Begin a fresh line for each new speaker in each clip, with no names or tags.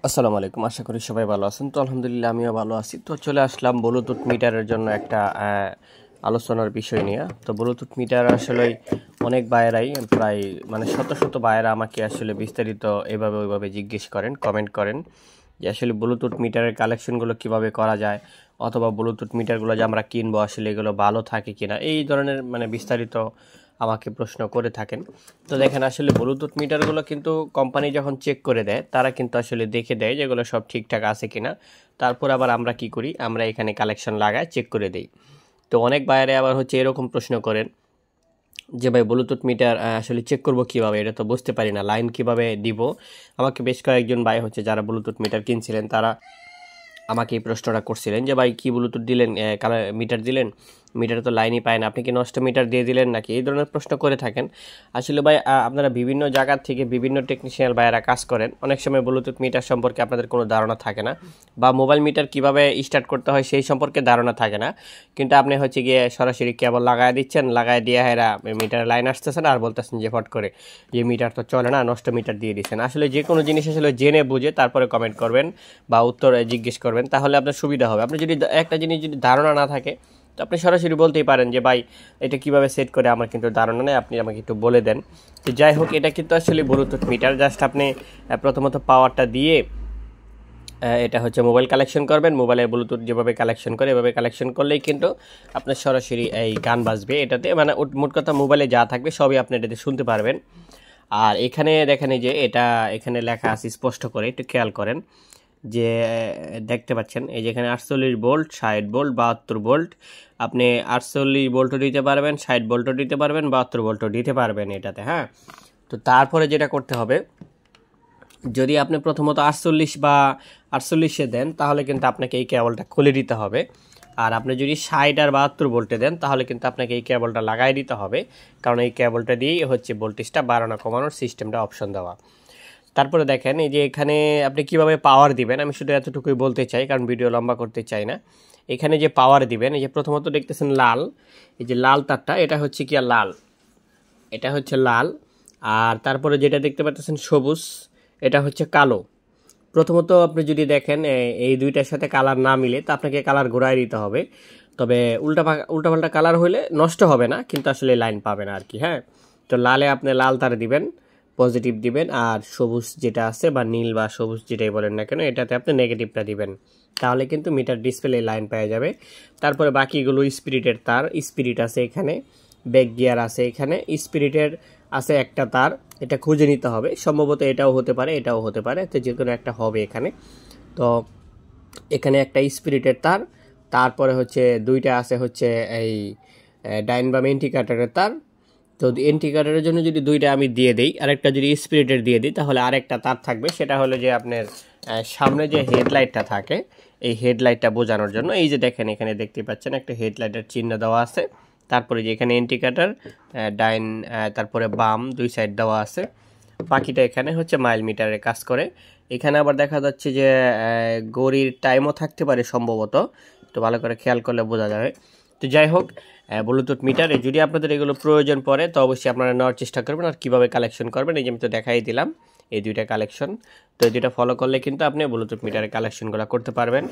আসসালামু আলাইকুম। আশা করি সবাই ভালো আছেন। তো আলহামদুলিল্লাহ আমিও ভালো আছি। তো চলে আসলাম ব্লুটুথ মিটারের জন্য একটা আলোচনার বিষয় নিয়ে। তো ব্লুটুথ মিটার আসলে অনেক ভাইয়েরাই প্রায় শত শত ভাইয়েরা আমাকে আসলে বিস্তারিত এভাবে ওইভাবে জিজ্ঞেস করেন, কমেন্ট করেন যে আসলে ব্লুটুথ মিটারের কালেকশনগুলো কিভাবে করা যায়, অথবা ব্লুটুথ মিটারগুলো যে আমরা কিনবো আসলে এগুলো ভালো থাকে কিনা, এই ধরনের বিস্তারিত আমাকে প্রশ্ন করে থাকেন। তো দেখেন আসলে ব্লুটুথ মিটারগুলো কিন্তু কোম্পানি যখন চেক করে দেয় তারা কিন্তু আসলে দেখে দেয় যেগুলো সব ঠিকঠাক আছে কিনা। তারপর আবার আমরা কি করি, আমরা এখানে কালেকশন লাগায় চেক করে দেই। তো অনেক বাইরে আবার এরকম প্রশ্ন করেন যে ভাই ব্লুটুথ মিটার আসলে চেক করব কিভাবে, এটা তো বুঝতে পারি না, লাইন কিভাবে দিব। আমাকে বেশ কয়েকজন ভাই যারা ব্লুটুথ মিটার কিনছিলেন তারা আমাকে এই প্রশ্নটা করছিলেন যে ভাই কি ব্লুটুথ দিলেন, মিটার দিলেন, মিটারে তো লাইনই পায় না, আপনি কি নষ্ট মিটার দিয়ে দিলেন নাকি, এই ধরনের প্রশ্ন করে থাকেন। আসলে ভাই আপনারা বিভিন্ন জায়গা থেকে বিভিন্ন টেকনিশিয়ান ভাইয়েরা কাজ করেন, অনেক সময় ব্লুটুথ মিটার সম্পর্কে আপনাদের কোনো ধারণা থাকে না, বা মোবাইল মিটার কিভাবে স্টার্ট করতে হয় সেই সম্পর্কে ধারণা থাকে না। কিন্তু আপনি গিয়ে সরাসরি কেবল লাগাই দিচ্ছেন, লাগাই দিয়ে হেরা মিটারে লাইন আসতেছে না, আর বলতেছেন যে ফট করে যে মিটার তো চলে না, নষ্ট মিটার দিয়ে দিচ্ছেন। আসলে যে কোনো জিনিস আসলে জেনে বুঝে তারপরে কমেন্ট করবেন বা উত্তর জিজ্ঞেস করবেন, তাহলে আপনার সুবিধা হবে। আপনি যদি একটা জিনিস যদি ধারণা না থাকে তো আপনি সরাসরি বলতেই পারেন যে ভাই এটা কিভাবে সেট করে আমার কিন্তু ধারণা নেই, আপনি আমাকে একটু বলে দেন। তো যাই হোক, এটা কিন্তু আসলে ব্লুটুথ মিটার। জাস্ট আপনি প্রথমত পাওয়ারটা দিয়ে এটা মোবাইল কালেকশন করবেন, মোবাইলের ব্লুটুথ যেভাবে কালেকশন করে এভাবে কালেকশন করলেই কিন্তু আপনার সরাসরি এই গান বাজবে এটাতে, মোট কথা মোবাইলে যা থাকবে সবই আপনি এটাতে শুনতে পারবেন। আর এখানে দেখেন যে এটা এখানে লেখা আছে স্পষ্ট করে, একটু খেয়াল করেন যে দেখতে পাচ্ছেন এই যেখানে 48 ভোল্ট, 60 ভোল্ট, 72 ভোল্ট। আপনি 48 ভোল্টও দিতে পারবেন, 60 ভোল্টও দিতে পারবেন, 72 ভোল্টও দিতে পারবেন এটাতে। হ্যাঁ, তো তারপরে যেটা করতে হবে, যদি আপনি প্রথমত 48 বা 48-এ দেন তাহলে কিন্তু আপনাকে এই কেবলটা খুলে দিতে হবে। আর আপনি যদি 60 আর 72 ভোল্টে দেন তাহলে কিন্তু আপনাকে এই কেবলটা লাগাই দিতে হবে, কারণ এই কেবলটা দিয়েই ভোল্টেজটা বাড়ানো কমানোর সিস্টেমটা অপশন দেওয়া। তারপরে দেখেন এই যে এখানে আপনি কিভাবে পাওয়ার দিবেন, আমি শুধু এতটুকুই বলতে চাই কারণ ভিডিও লম্বা করতে চাই না। এখানে যে পাওয়ার দিবেন, এই যে প্রথমত দেখতেছেন লাল, এই যে লাল তারটা, এটা কি লাল, এটা লাল। আর তারপরে যেটা দেখতে পাচ্ছেন সবুজ, এটা কালো। প্রথমত আপনি যদি দেখেন এই দুইটার সাথে কালার না মিলে তো আপনাকে কালার ঘোরায় দিতে হবে। তবে উল্টাপাল্টা কালার হলে নষ্ট হবে না, কিন্তু আসলে লাইন পাবে না আর কি। হ্যাঁ, তো লালে আপনি লাল তার দিবেন, পজিটিভ দিবেন, আর সবুজ যেটা আছে বা নীল বা সবুজ যেটাই বলেন না কেন এটাতে আপনি নেগেটিভটা দিবেন, তাহলে কিন্তু মিটার ডিসপ্লে লাইন পাওয়া যাবে। তারপরে বাকিগুলো স্পিরিটের তার, স্পিরিট আছে এখানে, ব্যাক গিয়ার আছে এখানে, স্পিরিটের আছে একটা তার, এটা খুঁজে নিতে হবে, সম্ভবত এটাও হতে পারে এটাও হতে পারে, তো যে কোনো একটা হবে এখানে। তো এখানে একটা স্পিরিটের তার, তারপরে দুইটা আছে এই ডাইন বাম ইন্ডিকেটরের তার। তো ইন্ডিকেটরের জন্য যদি দুইটা আমি দিয়ে দিই, আরেকটা যদি স্পিরিটের দিয়ে দিই, তাহলে আরেকটা তার থাকবে, সেটা হলো যে আপনার সামনে যে হেডলাইটটা থাকে এই হেডলাইটটা বোঝানোর জন্য। এই যে দেখেন এখানে দেখতে পাচ্ছেন একটা হেডলাইটের চিহ্ন দেওয়া আছে, তারপরে যে এখানে ইন্ডিকেটর ডাইন তারপরে বাম দুই সাইড দেওয়া আছে। বাকিটা এখানে মাইল মিটারে কাজ করে। এখানে আবার দেখা যাচ্ছে যে ঘড়ির টাইমও থাকতে পারে সম্ভবত, তো ভালো করে খেয়াল করলে বোঝা যাবে। তো যাই হোক, ব্লুটুথ মিটারে যদি আপনাদের এগুলো প্রয়োজন পড়ে তো অবশ্যই আপনারা নেওয়ার চেষ্টা করবেন। আর কীভাবে কালেকশন করবেন এই যে আমি তো দেখাই দিলাম এই দুইটা কালেকশন, তো এই দুইটা ফলো করলে কিন্তু আপনি ব্লুটুথ মিটারের কালেকশনগুলো করতে পারবেন।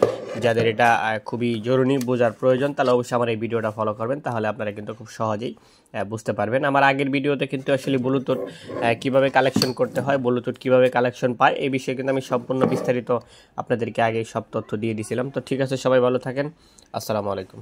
যাদের এটা খুবই জরুরি বোঝার প্রয়োজন তাহলে অবশ্যই আমার এই ভিডিওটা ফলো করবেন, তাহলে আপনারা কিন্তু খুব সহজেই বুঝতে পারবেন। আমার আগের ভিডিওতে কিন্তু আসলে ব্লুটুথ কীভাবে কালেকশন করতে হয়, ব্লুটুথ কীভাবে কালেকশন পায় এই বিষয়ে কিন্তু আমি সম্পূর্ণ বিস্তারিত আপনাদেরকে আগে সব তথ্য দিয়ে দিয়েছিলাম। তো ঠিক আছে, সবাই ভালো থাকেন, আসসালামু আলাইকুম।